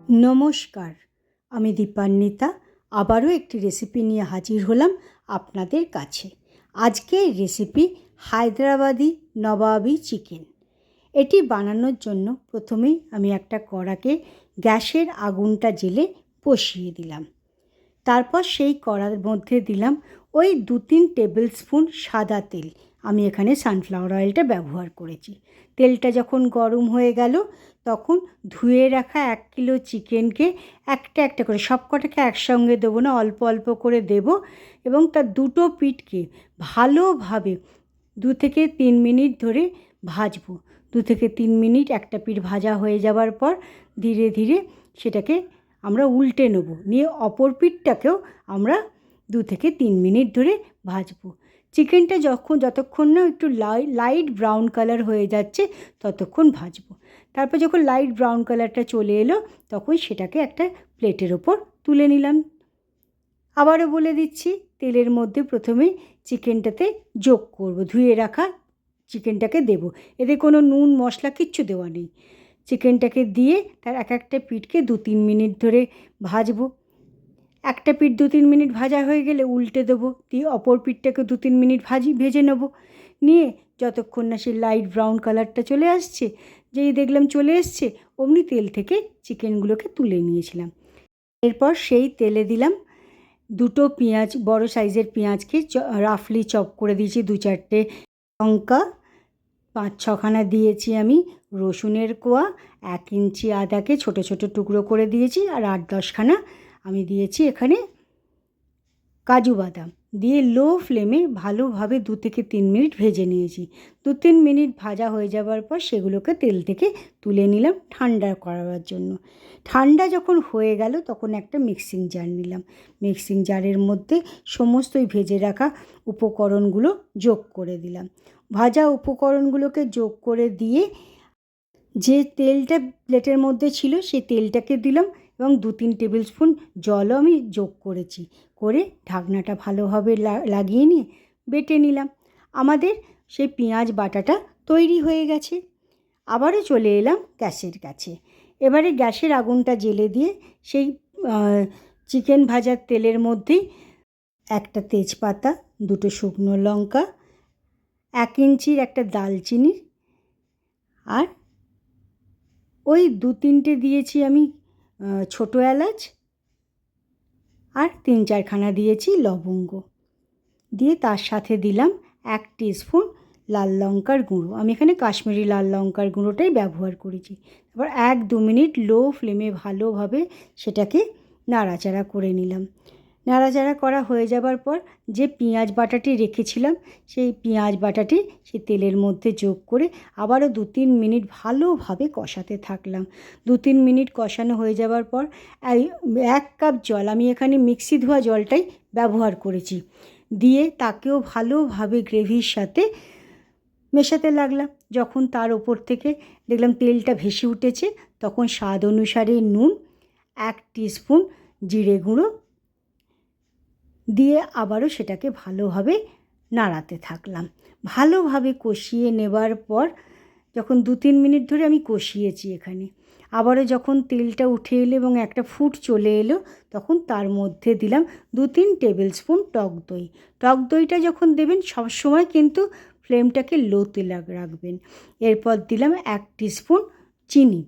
নমস্কার, আমি দীপান্বিতা আবারও একটি রেসিপি নিয়ে হাজির হলাম আপনাদের কাছে। আজকের রেসিপি হায়দ্রাবাদি নবাবি চিকেন। এটি বানানোর জন্য প্রথমেই আমি একটা কড়াকে গ্যাসের আগুনটা জ্বেলে বসিয়ে দিলাম। তারপর সেই কড়ার মধ্যে দিলাম ওই 2-3 টেবিল স্পুন সাদা তেল। আমি এখানে সানফ্লাওয়ার অয়েলটা ব্যবহার করেছি। তেলটা যখন গরম হয়ে গেল তখন ধুয়ে রাখা 1 কিলো চিকেনকে একটা একটা করে, সব কটাকে একসঙ্গে দেবো না, অল্প অল্প করে দেব এবং তার দুটো পিঠকে ভালোভাবে 2 থেকে 3 মিনিট ধরে ভাজবো। 2 থেকে 3 মিনিট একটা পিঠ ভাজা হয়ে যাওয়ার পর ধীরে ধীরে সেটাকে আমরা উল্টে নেব, নিয়ে অপর পিঠটাকেও আমরা 2 থেকে 3 মিনিট ধরে ভাজবো। চিকেনটা যতক্ষণ না একটু লাইট ব্রাউন কালার হয়ে যাচ্ছে ততক্ষণ ভাজবো। তারপর যখন লাইট ব্রাউন কালারটা চলে এলো তখন সেটাকে একটা প্লেটের ওপর তুলে নিলাম। আবারও বলে দিচ্ছি, তেলের মধ্যে প্রথমেই চিকেনটাতে যোগ করব, ধুয়ে রাখা চিকেনটাকে দেব। এতে কোনো নুন মশলা কিচ্ছু দেওয়া নেই। চিকেনটাকে দিয়ে তার এক একটা পিঠকে 2-3 মিনিট ধরে ভাজবো। একটা পিঠ 2-3 মিনিট ভাজা হয়ে গেলে উল্টে দেবো, দিয়ে অপর পিঠটাকে 2-3 মিনিট ভেজে নেব। নিয়ে যতক্ষণ না সে লাইট ব্রাউন কালারটা চলে আসছে, যেই দেখলাম চলে এসছে অমনি তেল থেকে চিকেনগুলোকে তুলে নিয়েছিলাম। এরপর সেই তেলে দিলাম 2টো পেঁয়াজ, বড় সাইজের পেঁয়াজকে রাফলি চপ করে দিয়েছি, 2-4টে লঙ্কা, 5-6খানা দিয়েছি আমি রসুনের কোয়া, 1 ইঞ্চি আদাকে ছোট ছোট টুকরো করে দিয়েছি, আর 8-10খানা আমি দিয়েছি এখানে কাজু বাদাম দিয়ে লো ফ্লেমে ভালোভাবে 2 থেকে 3 মিনিট ভেজে নিয়েছি। 2-3 মিনিট ভাজা হয়ে যাওয়ার পর সেগুলোকে তেল থেকে তুলে নিলাম ঠান্ডা করার জন্য। ঠান্ডা যখন হয়ে গেল তখন একটা মিক্সিং জার নিলাম। মিক্সিং জারের মধ্যে সমস্ত ভেজে রাখা উপকরণগুলো যোগ করে দিলাম। ভাজা উপকরণগুলোকে যোগ করে দিয়ে যে তেলটা প্লেটের মধ্যে ছিল সেই তেলটাকে দিলাম এবং 2-3 টেবিল স্পুন জলও আমি যোগ করেছি, করে ঢাকনাটা ভালোভাবে লাগিয়ে নিয়ে বেটে নিলাম। আমাদের সেই পেঁয়াজ বাটাটা তৈরি হয়ে গেছে। আবারও চলে এলাম গ্যাসের কাছে। এবারে গ্যাসের আগুনটা জ্বেলে দিয়ে সেই চিকেন ভাজার তেলের মধ্যেই একটা তেজপাতা, 2টো শুকনো লঙ্কা, 1 ইঞ্চির একটা দালচিনি, আর ওই 2-3টে দিয়েছি আমি ছোটো এলাচ, আর 3-4খানা দিয়েছি লবঙ্গ, দিয়ে তার সাথে দিলাম 1 টিস্পুন লাল লঙ্কার গুঁড়ো। আমি এখানে কাশ্মীরি লাল লঙ্কার গুঁড়োটাই ব্যবহার করেছি। তারপর 1-2 মিনিট লো ফ্লেমে ভালোভাবে সেটাকে নাড়াচাড়া করে নিলাম। নাড়াচাড়া করা হয়ে যাবার পর যে পেঁয়াজ বাটাটি রেখেছিলাম সেই পেঁয়াজ বাটাটি সেই তেলের মধ্যে যোগ করে আবারও 2-3 মিনিট ভালোভাবে কষাতে থাকলাম। 2-3 মিনিট কষানো হয়ে যাবার পর 1 কাপ জল, আমি এখানে মিক্সি ধোয়া জলটাই ব্যবহার করেছি, দিয়ে তাকেও ভালোভাবে গ্রেভির সাথে মেশাতে লাগলাম। যখন তার ওপর থেকে দেখলাম তেলটা ভেসে উঠেছে তখন স্বাদ অনুসারে নুন, 1 টিস্পুন জিরে গুঁড়ো দিয়ে আবারও সেটাকে ভালোভাবে নাড়াতে থাকলাম। ভালোভাবে কষিয়ে নেবার পর যখন 2-3 মিনিট ধরে আমি কষিয়েছি এখানে, আবারও যখন তেলটা উঠে এলো এবং একটা ফুট চলে এলো তখন তার মধ্যে দিলাম 2-3 টেবিল স্পুন টক দই। টক দইটা যখন দেবেন সবসময় কিন্তু ফ্লেমটাকে লোতে রাখবেন। এরপর দিলাম 1 টিস্পুন চিনি।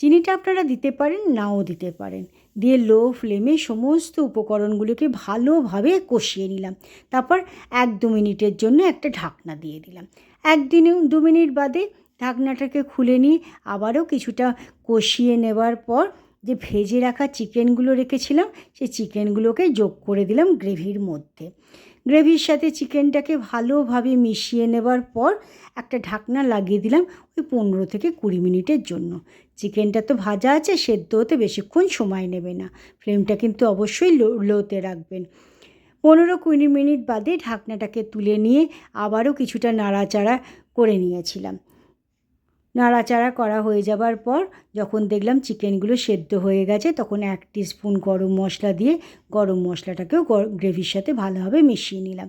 চিনিটা আপনারা দিতে পারেন, নাও দিতে পারেন। দিয়ে লো ফ্লেমে সমস্ত উপকরণগুলোকে ভালোভাবে কষিয়ে নিলাম। তারপর 1-2 মিনিটের জন্য একটা ঢাকনা দিয়ে দিলাম। 1-2 মিনিট বাদে ঢাকনাটাকে খুলে নিয়ে আবারও কিছুটা কষিয়ে নেবার পর যে ভেজে রাখা চিকেনগুলো রেখেছিলাম সেই চিকেনগুলোকে যোগ করে দিলাম গ্রেভির মধ্যে। গ্রেভির সাথে চিকেনটাকে ভালোভাবে মিশিয়ে নেবার পর একটা ঢাকনা লাগিয়ে দিলাম ওই 15 থেকে 20 মিনিটের জন্য। চিকেনটা তো ভাজা আছে, সেদ্ধ হতে বেশিক্ষণ সময় নেবে না, ফ্লেমটা কিন্তু অবশ্যই লোতে রাখবেন। 15-20 মিনিট বাদে ঢাকনাটাকে তুলে নিয়ে আবারও কিছুটা নাড়াচাড়া করে নিয়েছিলাম। নাড়াচাড়া করা হয়ে যাবার পর যখন দেখলাম চিকেনগুলো সেদ্ধ হয়ে গেছে তখন 1 টিস্পুন গরম মশলা দিয়ে গরম মশলাটাকেও গ্রেভির সাথে ভালোভাবে মিশিয়ে নিলাম।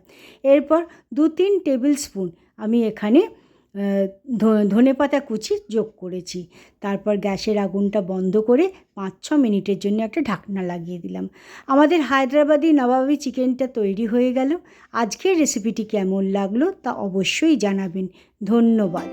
এরপর 2-3 টেবিল স্পুন আমি এখানে ধনেপাতা কুচি যোগ করেছি। তারপর গ্যাসের আগুনটা বন্ধ করে 5-6 মিনিটের জন্য একটা ঢাকনা লাগিয়ে দিলাম। আমাদের হায়দ্রাবাদি নবাবি চিকেনটা তৈরি হয়ে গেল। আজকের রেসিপিটি কেমন লাগলো তা অবশ্যই জানাবেন। ধন্যবাদ।